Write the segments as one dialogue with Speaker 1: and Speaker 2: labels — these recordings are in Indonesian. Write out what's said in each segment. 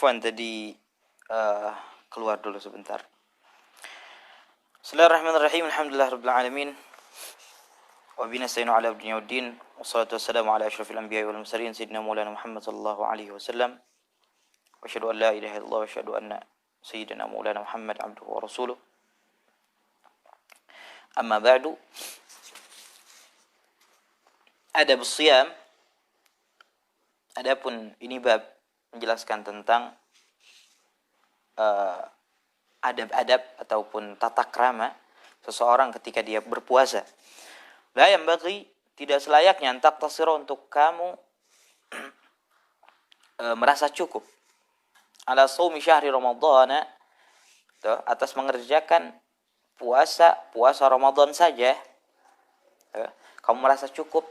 Speaker 1: Afwan tadi keluar dulu sebentar. Bismillahirrahmanirrahim. Alhamdulillahirabbil alamin. Wa bihi nasta'inu ala dunya waddin. Wassalatu wassalamu ala asyrafil anbiya'i wal mursalin sayyidina Maulana Muhammad sallallahu alaihi wasallam. Wa asyhadu an la ilaha illallah wa asyhadu anna sayyidina Maulana Muhammad abduhu wa rasuluh. Amma ba'du. Adab siyam. Adapun ini bab menjelaskan tentang adab-adab ataupun tata krama seseorang ketika dia berpuasa. La yanbaghi, tidak selayaknya antak tasira untuk kamu merasa cukup ala shaumi syahri ramadhana, atas mengerjakan puasa Ramadan saja. Kamu merasa cukup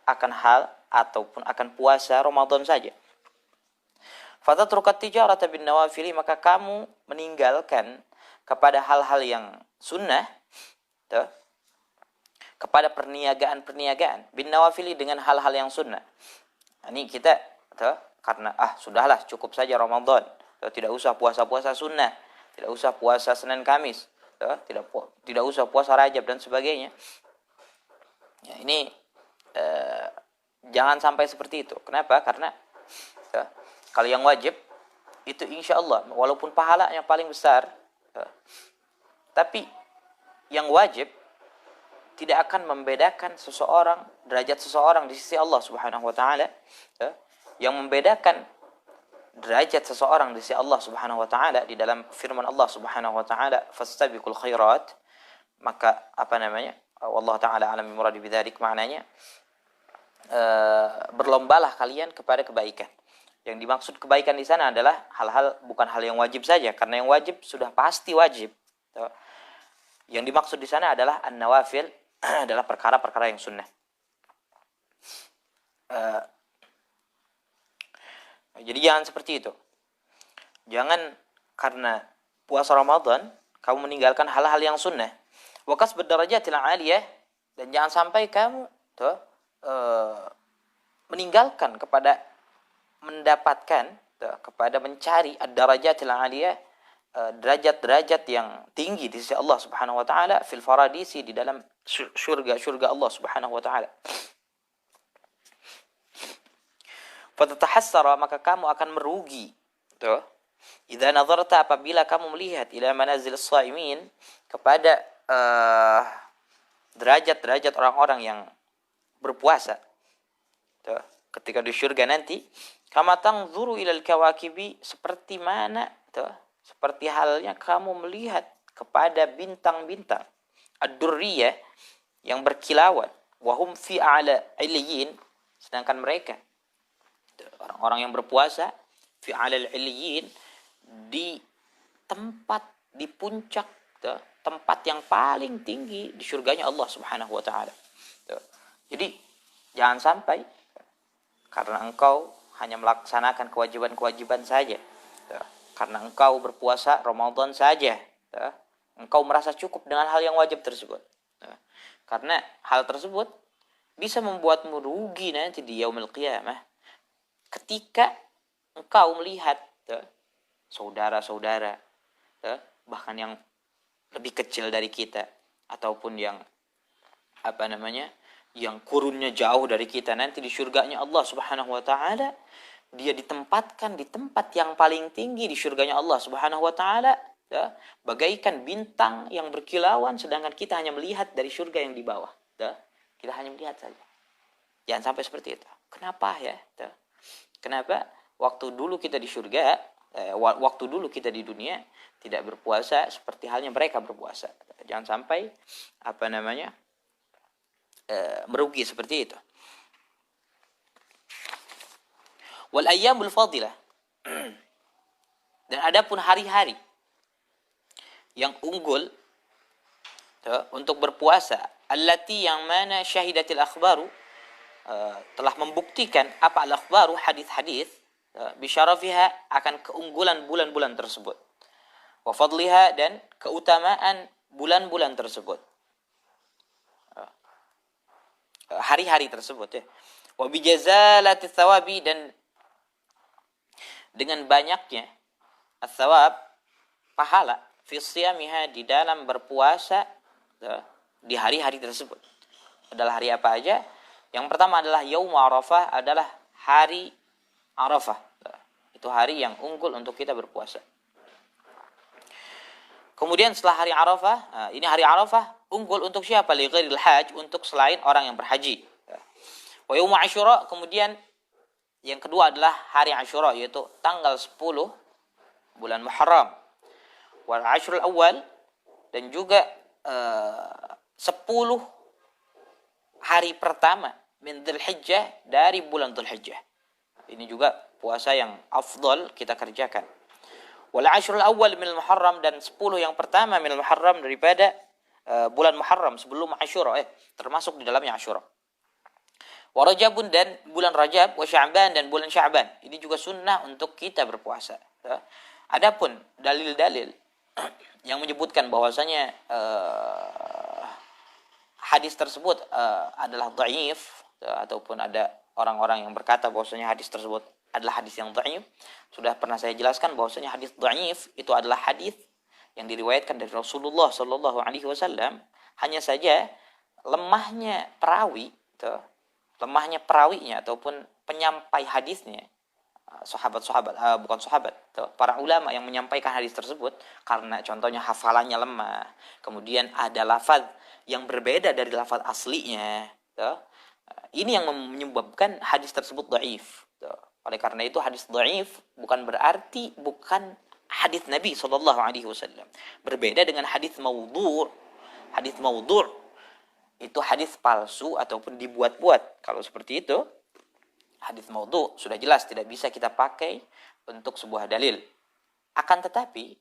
Speaker 1: akan hal ataupun akan puasa Ramadan saja. Fatatrukat tijarata bin nawafili, maka kamu meninggalkan kepada hal-hal yang sunnah, kepada perniagaan bin nawafili dengan hal-hal yang sunnah. Ini kita karena sudahlah cukup saja Ramadan, tidak usah puasa-puasa sunnah, tidak usah puasa Senin Kamis, tidak usah puasa Rajab dan sebagainya. Ya, ini jangan sampai seperti itu. Kenapa? Karena kalau yang wajib itu insya Allah walaupun pahalanya paling besar, tapi yang wajib tidak akan membedakan seseorang, derajat seseorang di sisi Allah Subhanahu wa taala. Yang membedakan derajat seseorang di sisi Allah Subhanahu wa taala di dalam firman Allah Subhanahu wa taala, fastabiqul khairat, maka wallahu taala alam muradi bidzalik, maknanya berlombalah kalian kepada kebaikan. Yang dimaksud kebaikan di sana adalah hal-hal, bukan hal yang wajib saja, karena yang wajib sudah pasti wajib. Yang dimaksud di sana adalah an-nawafil, adalah perkara-perkara yang sunnah. Jadi jangan seperti itu. Jangan karena puasa Ramadan kamu meninggalkan hal-hal yang sunnah. Wa kasbud darajatil 'aliyah, dan jangan sampai kamu meninggalkan kepada mendapatkan, kepada mencari ad-darajatil 'aliyah, derajat-derajat yang tinggi di sisi Allah Subhanahu wa taala, fil faradisi, di dalam surga Allah Subhanahu wa taala. Fatatahassara, maka kamu akan merugi. Idza nazarta, apabila kamu melihat ila manazil shaimin, kepada derajat-derajat orang-orang yang berpuasa ketika di surga nanti, kama tanzuru ilal kawakibi, seperti mana, seperti halnya kamu melihat kepada bintang-bintang ad-durriyah yang berkilauan, wahum fi a'la illiyin, sedangkan mereka orang-orang yang berpuasa fi a'la illiyin, di tempat, di puncak, tempat yang paling tinggi di surganya Allah Subhanahu wa taala. Jadi jangan sampai karena engkau hanya melaksanakan kewajiban-kewajiban saja, karena engkau berpuasa Ramadan saja, engkau merasa cukup dengan hal yang wajib tersebut. Karena hal tersebut bisa membuatmu rugi nanti di yaumil qiyamah, ketika engkau melihat saudara-saudara, bahkan yang lebih kecil dari kita, ataupun yang yang kurunnya jauh dari kita, nanti di surganya Allah Subhanahu wa taala, dia ditempatkan di tempat yang paling tinggi di surganya Allah Subhanahu wa taala, bagaikan bintang yang berkilauan, sedangkan kita hanya melihat dari surga yang di bawah. Kita hanya melihat saja. Jangan sampai seperti itu. Kenapa ya? Kenapa waktu dulu kita di surga, waktu dulu kita di dunia tidak berpuasa seperti halnya mereka berpuasa. Jangan sampai merugi seperti itu. Wal ayyamul fadilah, dan adapun hari-hari yang unggul untuk berpuasa, allati, yang mana syahidatil akhbaru, telah membuktikan apa al-akhbaru, hadis-hadis, bisyarafiha, akan keunggulan bulan-bulan tersebut, wa fadliha, dan keutamaan bulan-bulan tersebut, hari-hari tersebut, wa bijazalati thawabi, dan dengan banyaknya as-sawab, pahala fi siyamiha, di dalam berpuasa di hari-hari tersebut. Adalah hari apa aja? Yang pertama adalah Yaum Arafah, adalah hari Arafah. Itu hari yang unggul untuk kita berpuasa. Kemudian setelah hari Arafah, ini hari Arafah unggul untuk siapa? Li ghairil hajj, untuk selain orang yang berhaji. Wa Yaum Asyura, kemudian yang kedua adalah hari Asyura, yaitu tanggal 10 bulan Muharram. Wal Ashrul Awal, dan juga 10 hari pertama min Dzulhijjah, dari bulan Dzulhijjah. Ini juga puasa yang afdal kita kerjakan. Wal Ashrul Awal min Muharram, dan 10 yang pertama min Muharram, daripada bulan Muharram sebelum Asyura, termasuk di dalamnya Asyura. Wa Rajabun, dan bulan Rajab, wa Sya'ban, dan bulan Sya'ban. Ini juga sunnah untuk kita berpuasa. Adapun dalil-dalil yang menyebutkan bahwasanya hadis tersebut adalah dhaif, ataupun ada orang-orang yang berkata bahwasanya hadis tersebut adalah hadis yang dhaif, sudah pernah saya jelaskan bahwasanya hadis dhaif itu adalah hadis yang diriwayatkan dari Rasulullah sallallahu alaihi wasallam, hanya saja lemahnya perawinya ataupun penyampai hadisnya, bukan sahabat, para ulama yang menyampaikan hadis tersebut, karena contohnya hafalannya lemah, kemudian ada lafaz yang berbeda dari lafaz aslinya, ini yang menyebabkan hadis tersebut dhaif. Oleh karena itu hadis dhaif bukan berarti bukan hadis Nabi sallallahu alaihi wasallam. Berbeda dengan hadis maudhu'. Hadis maudhu' itu hadis palsu ataupun dibuat-buat. Kalau seperti itu, hadis maudhu' sudah jelas tidak bisa kita pakai untuk sebuah dalil. Akan tetapi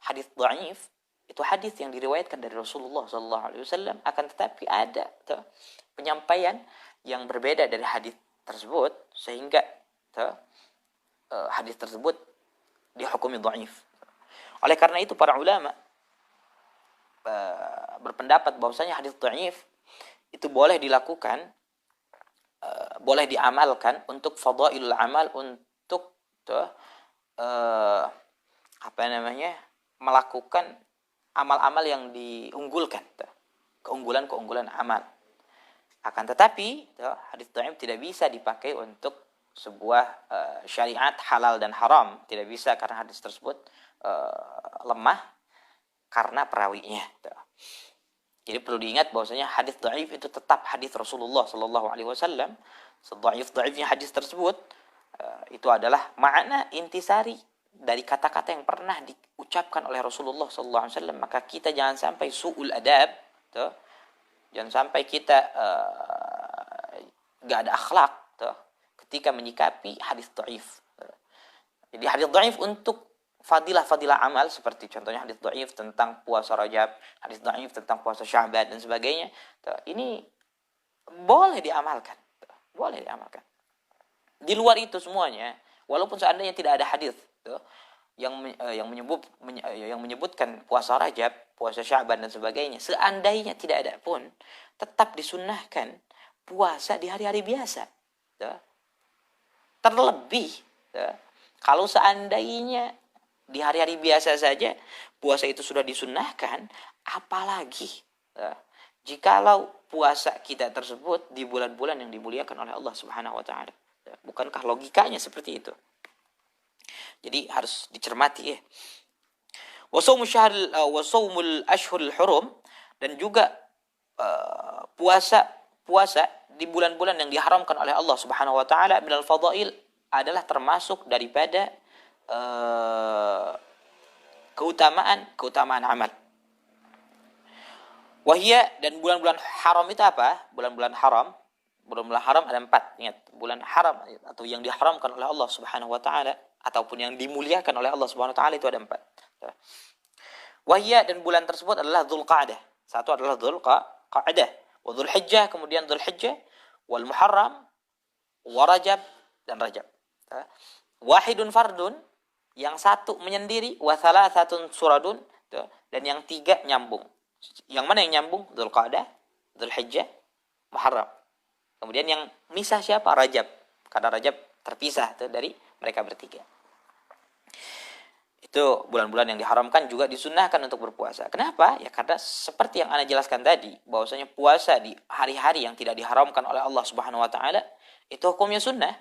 Speaker 1: hadis dhaif itu hadis yang diriwayatkan dari Rasulullah sallallahu alaihi wasallam, akan tetapi ada penyampaian yang berbeda dari hadis tersebut, sehingga hadis tersebut dihukumi dhaif. Oleh karena itu para ulama berpendapat bahwasanya hadis dhaif itu boleh dilakukan, boleh diamalkan untuk fadailul amal, untuk melakukan amal-amal yang diunggulkan, keunggulan-keunggulan amal. Akan tetapi hadis dhaif tidak bisa dipakai untuk sebuah syariat halal dan haram, tidak bisa, karena hadis tersebut lemah karena perawinya. Jadi perlu diingat bahwasanya hadis dhaif itu tetap hadis Rasulullah sallallahu alaihi wasallam. Dhaifnya hadis tersebut itu adalah makna intisari dari kata-kata yang pernah diucapkan oleh Rasulullah sallallahu alaihi wasallam. Maka kita jangan sampai su'ul adab, jangan sampai kita enggak ada akhlak ketika menyikapi hadis dhaif. Jadi hadis dhaif untuk fadilah-fadilah amal, seperti contohnya hadis dhaif tentang puasa Rajab, hadis dhaif tentang puasa Sya'ban dan sebagainya. Ini boleh diamalkan. Boleh diamalkan. Di luar itu semuanya, walaupun seandainya tidak ada hadis yang menyebutkan puasa Rajab, puasa Sya'ban dan sebagainya, seandainya tidak ada pun, tetap disunnahkan puasa di hari-hari biasa. Terlebih kalau seandainya di hari-hari biasa saja puasa itu sudah disunnahkan, apalagi jikalau puasa kita tersebut di bulan-bulan yang dimuliakan oleh Allah Subhanahu wa taala. Bukankah logikanya seperti itu? Jadi harus dicermati ya. Wa shaumul ashhurul hurum, dan juga puasa di bulan-bulan yang diharamkan oleh Allah Subhanahu wa taala minal fadail, adalah termasuk daripada keutamaan amal. Wahia, dan bulan-bulan haram itu apa? Bulan-bulan haram ada 4. Ingat, bulan haram atau yang diharamkan oleh Allah Subhanahu wa taala ataupun yang dimuliakan oleh Allah Subhanahu wa taala itu ada 4. Wahia, dan bulan tersebut adalah Dzulqa'dah. Satu adalah Dzulqa'dah, wa Dzulhijjah, kemudian Dzulhijjah, wal Muharram, wa Rajab, dan Rajab. Wahidun fardun, yang satu menyendiri, wa thalathatun suradun, dan yang 3 nyambung. Yang mana yang nyambung? Dzulqa'dah, Dzulhijjah, Muharram. Kemudian yang misah siapa? Rajab. Karena Rajab terpisah dari mereka bertiga. Itu bulan-bulan yang diharamkan juga disunnahkan untuk berpuasa. Kenapa? Ya karena seperti yang Anda jelaskan tadi, bahwasanya puasa di hari-hari yang tidak diharamkan oleh Allah Subhanahu wa taala itu hukumnya sunnah.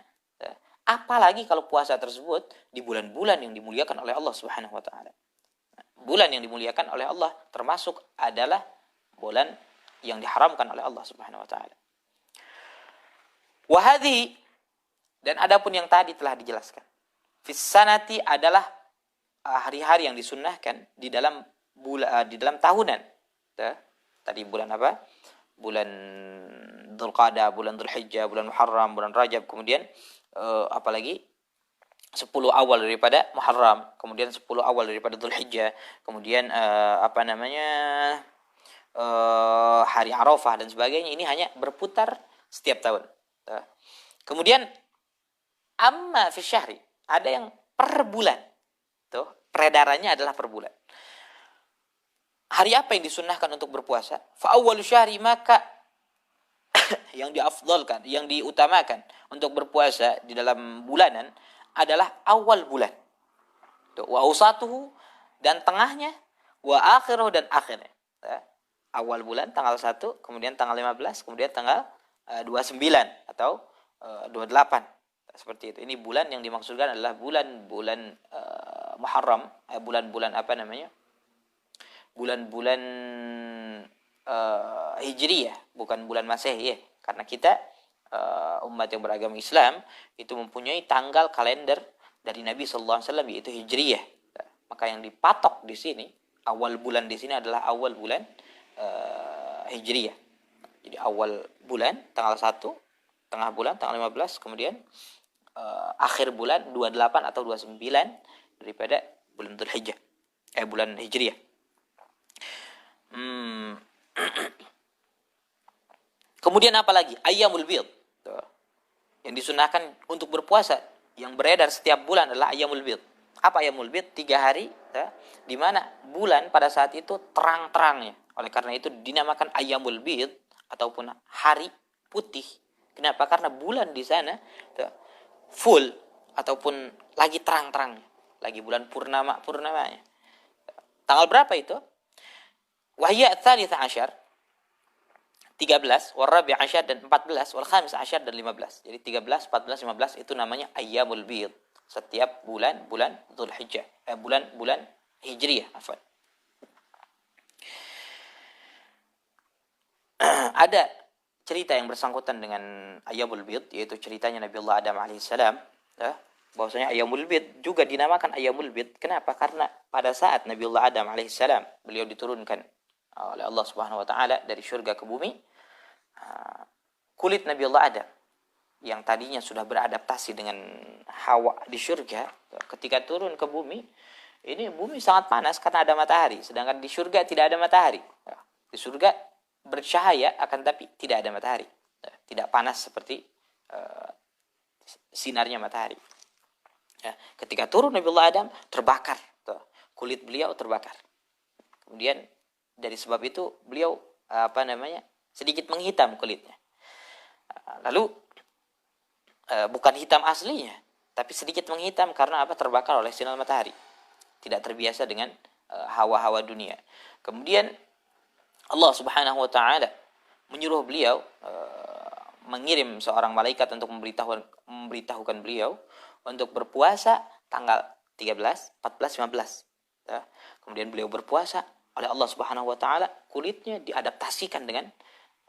Speaker 1: Apalagi kalau puasa tersebut di bulan-bulan yang dimuliakan oleh Allah Subhanahu wa taala. Bulan yang dimuliakan oleh Allah termasuk adalah bulan yang diharamkan oleh Allah Subhanahu wa taala. Wa hadhi, dan adapun yang tadi telah dijelaskan. Fis sanati adalah hari-hari yang disunnahkan di dalam di dalam tahunan. Tadi bulan apa? Bulan Dzulqa'dah, bulan Dzulhijjah, bulan Muharram, bulan Rajab, kemudian apalagi 10 awal daripada Muharram, kemudian 10 awal daripada Dzulhijjah, kemudian hari Arafah dan sebagainya. Ini hanya berputar setiap tahun. Kemudian amma fi syahri, ada yang per bulan. Tuh, peredarannya adalah per bulan. Hari apa yang disunnahkan untuk berpuasa? Fa awwalu syahri, maka yang diafdalkan, yang diutamakan untuk berpuasa di dalam bulanan adalah awal bulan. Tuh, wa awsatuhu, dan tengahnya, wa akhiruhu, dan akhirnya. Awal bulan tanggal 1, kemudian tanggal 15, kemudian tanggal 29 atau 28. Seperti itu. Ini bulan yang dimaksudkan adalah bulan-bulan Muharram, bulan-bulan apa namanya? Bulan-bulan Hijriyah, bukan bulan Masehi ya. Karena kita umat yang beragama Islam itu mempunyai tanggal kalender dari Nabi sallallahu alaihi wasallam, yaitu Hijriyah. Maka yang dipatok di sini, awal bulan di sini adalah awal bulan Hijriyah. Jadi awal bulan tanggal 1, tengah bulan tanggal 15, kemudian akhir bulan 28 atau 29 daripada bulan Dzulhijjah, bulan Hijriyah. Kemudian apa lagi? Ayyamul bid. Yang disunahkan untuk berpuasa yang beredar setiap bulan adalah Ayyamul bid. Apa Ayyamul bid? 3 hari di mana bulan pada saat itu terang-terangnya. Oleh karena itu dinamakan Ayyamul bid ataupun hari putih. Kenapa? Karena bulan di sana full ataupun lagi terang-terangnya, lagi bulan purnamanya. Tanggal berapa itu? Wahya tsalitsah asyar, 13, wal rabi' asyar, dan 14, wal khamis asyar, dan 15. Jadi 13, 14, 15 itu namanya ayyamul bid. Setiap bulan Dzulhijjah, bulan Hijriyah, afwan. Ada cerita yang bersangkutan dengan ayyamul bid, yaitu ceritanya Nabi Allah Adam alaihissalam. Bahwasanya ayyamul bid juga dinamakan ayyamul bid. Kenapa? Karena pada saat Nabi Allah Adam alaihissalam beliau diturunkan oleh Allah Subhanahu wa taala dari surga ke bumi, kulit Nabi Allah Adam yang tadinya sudah beradaptasi dengan Hawa di surga, ketika turun ke bumi, ini bumi sangat panas karena ada matahari, sedangkan di surga tidak ada matahari. Di surga bercahaya akan tapi tidak ada matahari, tidak panas seperti sinarnya matahari. Ketika turun Nabi Allah Adam terbakar, kulit beliau terbakar. Kemudian dari sebab itu beliau sedikit menghitam kulitnya. Lalu bukan hitam aslinya, tapi sedikit menghitam karena terbakar oleh sinar matahari. Tidak terbiasa dengan hawa-hawa dunia. Kemudian Allah Subhanahu wa taala menyuruh beliau mengirim seorang malaikat untuk memberitahukan beliau untuk berpuasa tanggal 13, 14, 15. Kemudian beliau berpuasa, oleh Allah Subhanahu wa taala kulitnya diadaptasikan dengan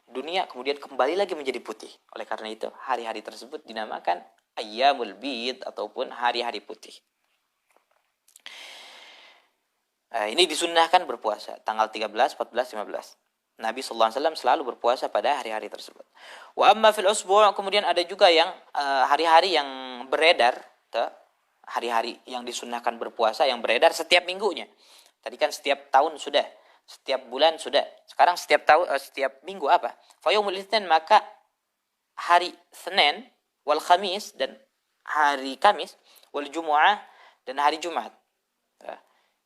Speaker 1: dunia, kemudian kembali lagi menjadi putih. Oleh karena itu hari-hari tersebut dinamakan ayyamul bid ataupun hari-hari putih. Ini disunnahkan berpuasa tanggal 13, 14, 15. Nabi sallallahu alaihi wasallam selalu berpuasa pada hari-hari tersebut. Wa amma fil usbu', kemudian ada juga yang hari-hari yang beredar, hari-hari yang disunnahkan berpuasa yang beredar setiap minggunya. Tadi kan setiap tahun sudah, setiap bulan sudah. Sekarang setiap tahun, setiap minggu apa? Fa yaumul itsnin, maka hari Senin, wal Khamis, dan hari Kamis, wal Jumu'ah, dan hari Jumat.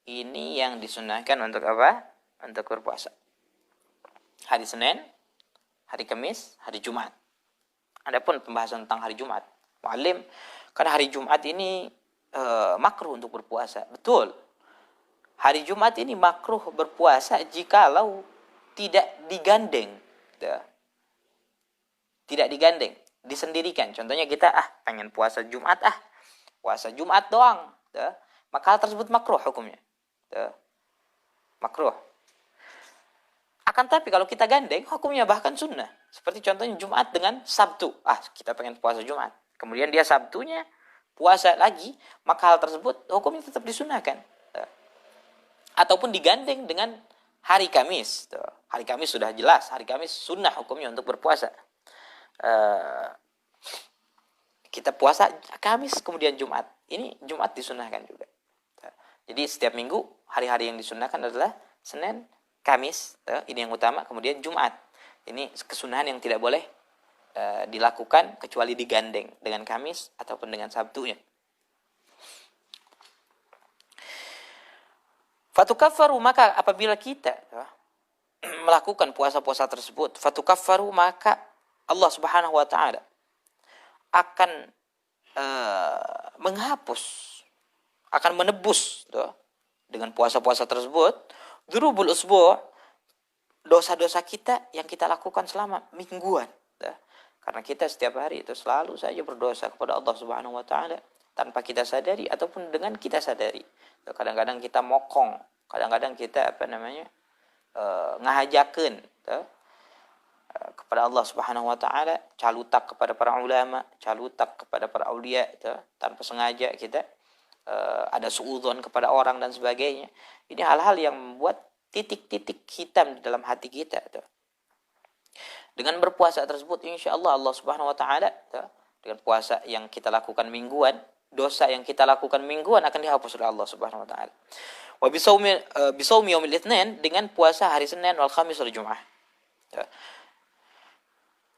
Speaker 1: Ini yang disunnahkan untuk apa? Untuk berpuasa. Hari Senin, hari Kamis, hari Jumat. Adapun pembahasan tentang hari Jumat, Mu'allim, karena hari Jumat ini makruh untuk berpuasa. Betul. Hari Jumat ini makruh berpuasa jikalau tidak digandeng. Tidak digandeng, disendirikan. Contohnya kita pengen puasa Jumat puasa Jumat doang. Maka hal tersebut makruh hukumnya. Makruh. Akan tapi kalau kita gandeng, hukumnya bahkan sunnah. Seperti contohnya Jumat dengan Sabtu. Kita pengen puasa Jumat. Kemudian dia Sabtunya puasa lagi, maka hal tersebut hukumnya tetap disunahkan. Ataupun digandeng dengan hari Kamis. Hari Kamis sudah jelas, hari Kamis sunnah hukumnya untuk berpuasa. Kita puasa Kamis kemudian Jumat. Ini Jumat disunahkan juga. Jadi setiap minggu hari-hari yang disunahkan adalah Senin, Kamis, ini yang utama, kemudian Jumat. Ini kesunahan yang tidak boleh dilakukan kecuali digandeng dengan Kamis ataupun dengan Sabtunya. Fatukaffaru, maka apabila kita melakukan puasa-puasa tersebut, fatukaffaru, maka Allah Subhanahu wa taala akan menghapus, akan menebus dengan puasa-puasa tersebut dzunubul usbu', dosa-dosa kita yang kita lakukan selama mingguan. Karena kita setiap hari itu selalu saja berdosa kepada Allah Subhanahu wa taala tanpa kita sadari ataupun dengan kita sadari. Kadang-kadang kita mokong, kadang-kadang kita ngahajakeun kepada Allah Subhanahu wa taala, calutak kepada para ulama, calutak kepada para aulia, tanpa sengaja kita ada suudzon kepada orang dan sebagainya. Ini hal-hal yang membuat titik-titik hitam di dalam hati kita. Dengan berpuasa tersebut, insya Allah Allah Subhanahu Wa Taala dengan puasa yang kita lakukan mingguan, dosa yang kita lakukan mingguan akan dihapus oleh Allah Subhanahu Wa Taala. Wa bisawmi yaumil itsnin, dengan puasa hari Senin wal Khamis wal Jumat.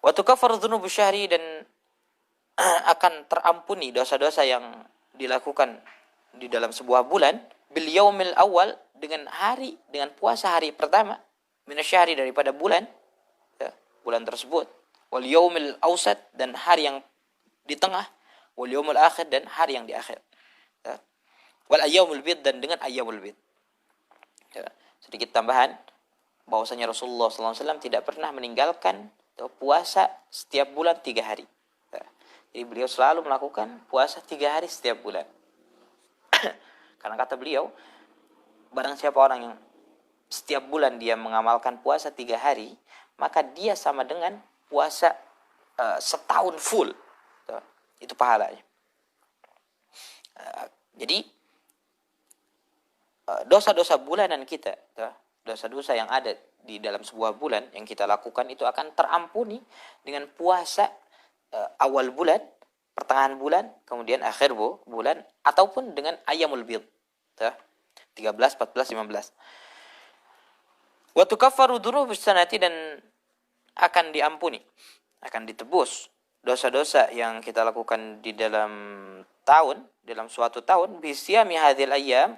Speaker 1: Wa tukaffaru dzunubu syahri, dan akan terampuni dosa-dosa yang dilakukan di dalam sebuah bulan bil yaumil awal, dengan puasa hari pertama minasyahri, daripada bulan tersebut, wal yaumil ausat, dan hari yang di tengah, wal yaumil akhir, dan hari yang di akhir, wal ayyamul bid, dan dengan ayyamul bid. Sedikit tambahan bahwasanya Rasulullah SAW tidak pernah meninggalkan puasa setiap bulan 3 hari. Jadi beliau selalu melakukan puasa 3 hari setiap bulan. Karena kata beliau, barang siapa orang yang setiap bulan dia mengamalkan puasa 3 hari, maka dia sama dengan puasa setahun full. Itu pahalanya. Jadi dosa-dosa bulanan kita, dosa-dosa yang ada di dalam sebuah bulan yang kita lakukan itu akan terampuni dengan puasa awal bulan, pertengahan bulan, kemudian akhir bulan, ataupun dengan ayyamul bid, 13, 14, 15. Wa tukaffaru dzunubus sanati, dan akan diampuni, akan ditebus dosa-dosa yang kita lakukan di dalam tahun, dalam suatu tahun, bisyami hadzal ayyam,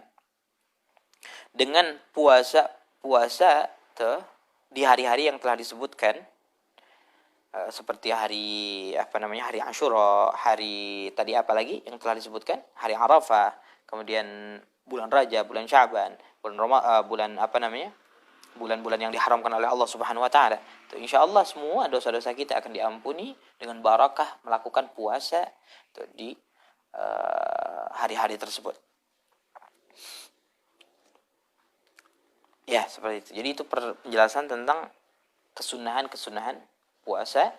Speaker 1: dengan puasa di hari-hari yang telah disebutkan, seperti hari hari Asyura, hari tadi apa lagi yang telah disebutkan, hari Arafah, kemudian bulan Rajab, bulan Sya'ban, bulan-bulan yang diharamkan oleh Allah Subhanahu wa taala. Insyaallah semua dosa-dosa kita akan diampuni dengan barakah melakukan puasa di hari-hari tersebut. Ya, seperti itu. Jadi itu penjelasan tentang kesunahan puasa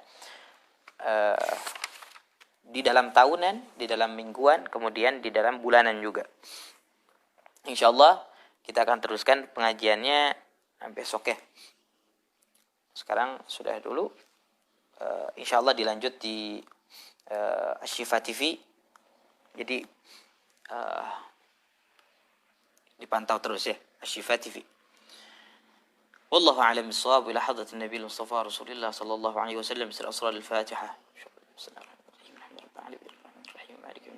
Speaker 1: di dalam tahunan, di dalam mingguan, kemudian di dalam bulanan juga. Insyaallah kita akan teruskan pengajiannya besok ya. Sekarang sudah dulu. Insyaallah dilanjut di Asy-Syifa TV. Jadi dipantau terus ya, Asy-Syifa TV. Wallahu a'lam bis-shawab. Ila hadratin Nabi Mustafa Rasulullah sallallahu alaihi wasallam, sir asrar al-Fatihah.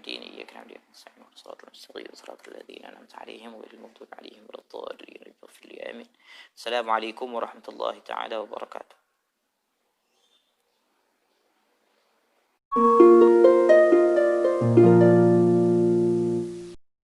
Speaker 1: الدين إياك نعبد وإياك نستعين صراط المستقيم صراط الذين أنعمت عليهم غير المغضوب عليهم ولا الضالين اغفر لي آمين. السلام عليكم ورحمة الله تعالى وبركاته.